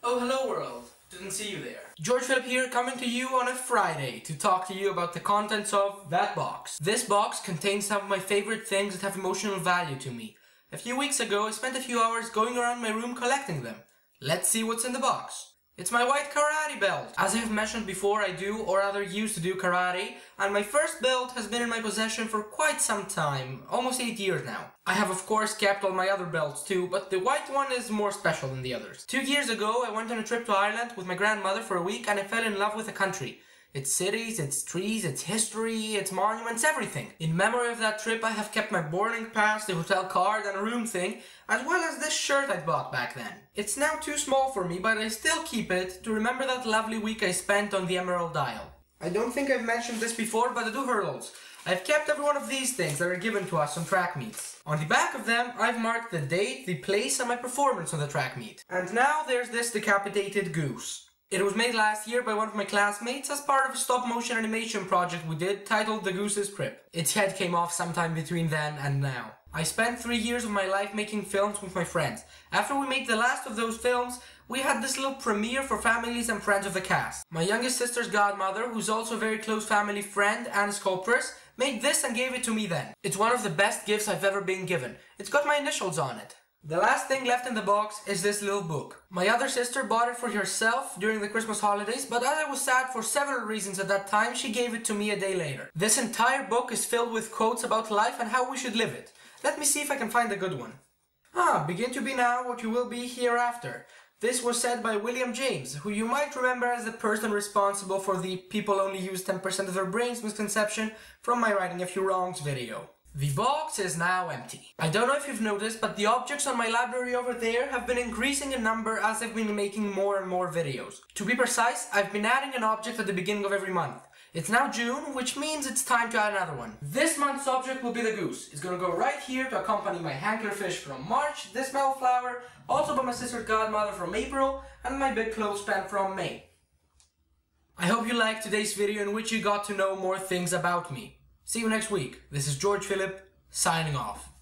Oh, hello world. Didn't see you there. George Filip here, coming to you on a Friday to talk to you about the contents of that box. This box contains some of my favorite things that have emotional value to me. A few weeks ago, I spent a few hours going around my room collecting them. Let's see what's in the box. It's my white karate belt. As I have mentioned before, I do, or rather used to do, karate, and my first belt has been in my possession for quite some time, almost 8 years now. I have of course kept all my other belts too, but the white one is more special than the others. 2 years ago, I went on a trip to Ireland with my grandmother for a week and I fell in love with the country. Its cities, its trees, its history, its monuments, everything. In memory of that trip, I have kept my boarding pass, the hotel card and a room thing, as well as this shirt I bought back then. It's now too small for me, but I still keep it to remember that lovely week I spent on the Emerald Isle. I don't think I've mentioned this before, but I do hurdles. I've kept every one of these things that are given to us on track meets. On the back of them, I've marked the date, the place, and my performance on the track meet. And now there's this decapitated goose. It was made last year by one of my classmates as part of a stop-motion animation project we did titled The Goose's Trip. Its head came off sometime between then and now. I spent 3 years of my life making films with my friends. After we made the last of those films, we had this little premiere for families and friends of the cast. My youngest sister's godmother, who's also a very close family friend and sculptress, made this and gave it to me then. It's one of the best gifts I've ever been given. It's got my initials on it. The last thing left in the box is this little book. My other sister bought it for herself during the Christmas holidays, but as I was sad for several reasons at that time, she gave it to me a day later. This entire book is filled with quotes about life and how we should live it. Let me see if I can find a good one. Begin to be now what you will be hereafter. This was said by William James, who you might remember as the person responsible for the people only use 10% of their brains misconception from my Writing a Few Wrongs video. The box is now empty. I don't know if you've noticed, but the objects on my library over there have been increasing in number as I've been making more and more videos. To be precise, I've been adding an object at the beginning of every month. It's now June, which means it's time to add another one. This month's object will be the goose. It's gonna go right here to accompany my hankerfish from March, this bellflower, also by my sister's godmother from April, and my big clothespin from May. I hope you liked today's video in which you got to know more things about me. See you next week. This is George Filip, signing off.